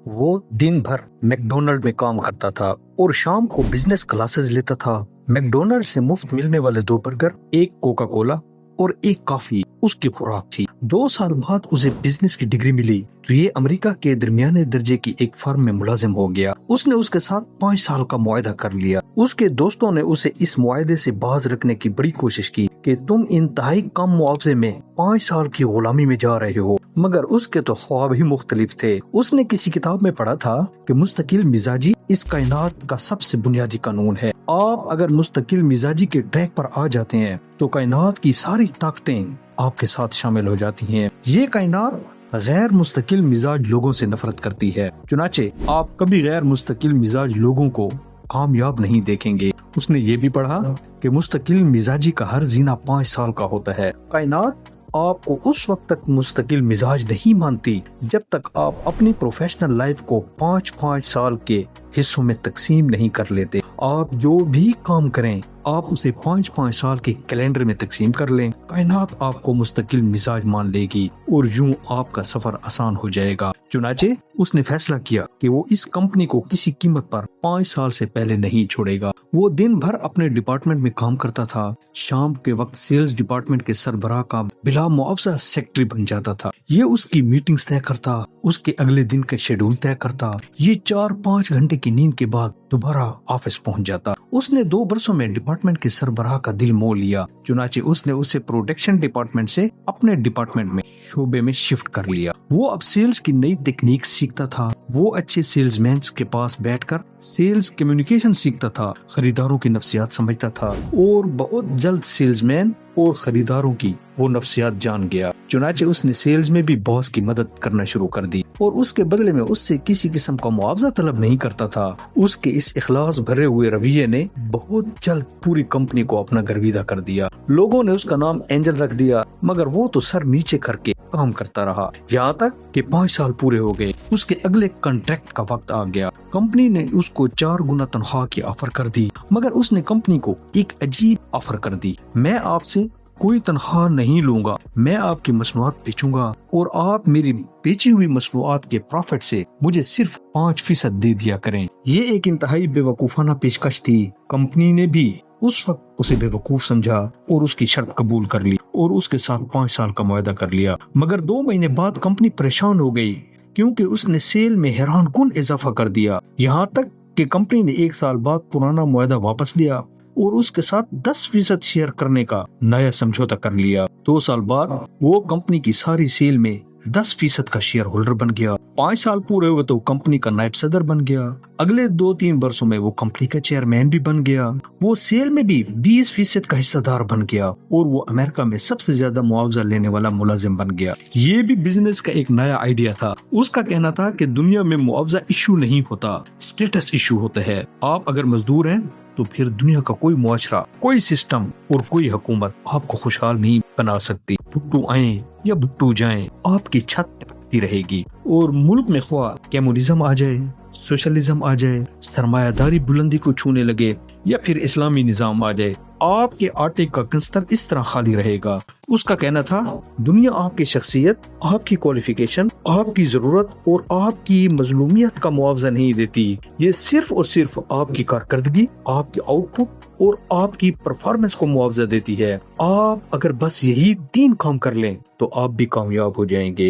وہ دن بھر میکڈونلڈ میں کام کرتا تھا اور شام کو بزنس کلاسز لیتا تھا۔ میکڈونلڈ سے مفت ملنے والے 2 برگر، 1 کوکا کولا اور 1 کافی اس کی خوراک تھی۔ 2 سال بعد اسے بزنس کی ڈگری ملی تو یہ امریکہ کے درمیانے درجے کی ایک فرم میں ملازم ہو گیا۔ اس نے اس کے ساتھ 5 سال کا معاہدہ کر لیا۔ اس کے دوستوں نے اسے اس معاہدے سے باز رکھنے کی بڑی کوشش کی کہ تم انتہائی کم معاوضے میں 5 سال کی غلامی میں جا رہے ہو، مگر اس کے تو خواب ہی مختلف تھے۔ اس نے کسی کتاب میں پڑھا تھا کہ مستقل مزاجی اس کائنات کا سب سے بنیادی قانون ہے۔ آپ اگر مستقل مزاجی کے ٹریک پر آ جاتے ہیں تو کائنات کی ساری طاقتیں آپ کے ساتھ شامل ہو جاتی ہیں۔ یہ کائنات غیر مستقل مزاج لوگوں سے نفرت کرتی ہے، چنانچہ آپ کبھی غیر مستقل مزاج لوگوں کو کامیاب نہیں دیکھیں گے۔ اس نے یہ بھی پڑھا کہ مستقل مزاجی کا ہر زینہ 5 سال کا ہوتا ہے۔ کائنات آپ کو اس وقت تک مستقل مزاج نہیں مانتی جب تک آپ اپنی پروفیشنل لائف کو 5 سال کے حصوں میں تقسیم نہیں کر لیتے۔ آپ جو بھی کام کریں آپ اسے 5 سال کے کیلنڈر میں تقسیم کر لیں، کائنات آپ کو مستقل مزاج مان لے گی اور یوں آپ کا سفر آسان ہو جائے گا۔ چنانچہ اس نے فیصلہ کیا کہ وہ اس کمپنی کو کسی قیمت پر 5 سال سے پہلے نہیں چھوڑے گا۔ وہ دن بھر اپنے ڈپارٹمنٹ میں کام کرتا تھا، شام کے وقت سیلز ڈپارٹمنٹ کے سربراہ کا بلا معاوضہ سیکرٹری بن جاتا تھا۔ یہ اس کی میٹنگز طے کرتا، اس کے اگلے دن کا شیڈول طے کرتا۔ یہ 4-5 گھنٹے کی نیند کے بعد دوبارہ آفس پہنچ جاتا۔ اس نے 2 برسوں میں ڈپارٹمنٹ کے سربراہ کا دل مول لیا، چنانچہ اس نے اسے پروڈکشن ڈپارٹمنٹ سے اپنے ڈپارٹمنٹ میں شعبے میں شفٹ کر لیا۔ وہ اب سیلز کی نئی تکنیک سیکھتا تھا۔ وہ اچھے سیلز مینز کے پاس بیٹھ کر سیلز کمیونیکیشن سیکھتا تھا، خریداروں کی نفسیات سمجھتا تھا اور بہت جلد سیلز مین اور خریداروں کی وہ نفسیات جان گیا۔ چنانچہ اس نے سیلز میں بھی باس کی مدد کرنا شروع کر دی اور اس کے بدلے میں اس سے کسی قسم کا معاوضہ طلب نہیں کرتا تھا۔ اس کے اس اخلاص بھرے ہوئے رویے نے بہت جلد پوری کمپنی کو اپنا گرویدہ کر دیا۔ لوگوں نے اس کا نام اینجل رکھ دیا، مگر وہ تو سر نیچے کر کے کام کرتا رہا، یہاں تک کہ 5 سال پورے ہو گئے۔ اس کے اگلے کنٹریکٹ کا وقت آ گیا۔ کمپنی نے اس کو 4 گنا تنخواہ کی آفر کر دی، مگر اس نے کمپنی کو ایک عجیب آفر کر دی۔ میں آپ سے کوئی تنخواہ نہیں لوں گا، میں آپ کی مصنوعات بیچوں گا اور آپ میری بیچی ہوئی مصنوعات کے پروفٹ سے مجھے صرف 5% دے دیا کریں۔ یہ ایک انتہائی بے وقوفانہ پیشکش تھی۔ کمپنی نے بھی اس وقت اسے بے وقوف سمجھا اور اس کی شرط قبول کر لی اور اس کے ساتھ 5 سال کا معاہدہ کر لیا۔ مگر 2 مہینے بعد کمپنی پریشان ہو گئی کیونکہ اس نے سیل میں حیران کن اضافہ کر دیا، یہاں تک کہ کمپنی نے 1 سال بعد پرانا معاہدہ واپس لیا اور اس کے ساتھ 10% شیئر کرنے کا نیا سمجھوتا کر لیا۔ 2 سال بعد وہ کمپنی کی ساری سیل میں 10% کا شیئر ہولڈر بن گیا۔ 5 سال پورے ہوئے تو کمپنی کا نائب صدر بن گیا۔ اگلے 2-3 برسوں میں وہ کمپنی کا چیئرمین بھی بن گیا۔ وہ سیل میں بھی 20% کا حصہ دار بن گیا اور وہ امریکہ میں سب سے زیادہ معاوضہ لینے والا ملازم بن گیا۔ یہ بھی بزنس کا ایک نیا آئیڈیا تھا۔ اس کا کہنا تھا کہ دنیا میں معاوضہ ایشو نہیں ہوتا، اسٹیٹس ایشو ہوتا ہے۔ آپ اگر مزدور ہیں تو پھر دنیا کا کوئی معاشرہ، کوئی سسٹم اور کوئی حکومت آپ کو خوشحال نہیں بنا سکتی۔ بھٹو آئیں یا بھٹو جائیں، آپ کی چھت ٹپکتی رہے گی اور ملک میں خواہ کمیونزم آ جائے، سوشلزم آ جائے، سرمایہ داری بلندی کو چھونے لگے یا پھر اسلامی نظام آ جائے، آپ کے آٹے کا کنستر اس طرح خالی رہے گا۔ اس کا کہنا تھا دنیا آپ کی شخصیت، آپ کی کوالیفیکیشن، آپ کی ضرورت اور آپ کی مظلومیت کا معاوضہ نہیں دیتی، یہ صرف اور صرف آپ کی کارکردگی، آپ کی آؤٹ پٹ اور آپ کی پرفارمنس کو معاوضہ دیتی ہے۔ آپ اگر بس یہی 3 کام کر لیں تو آپ بھی کامیاب ہو جائیں گے۔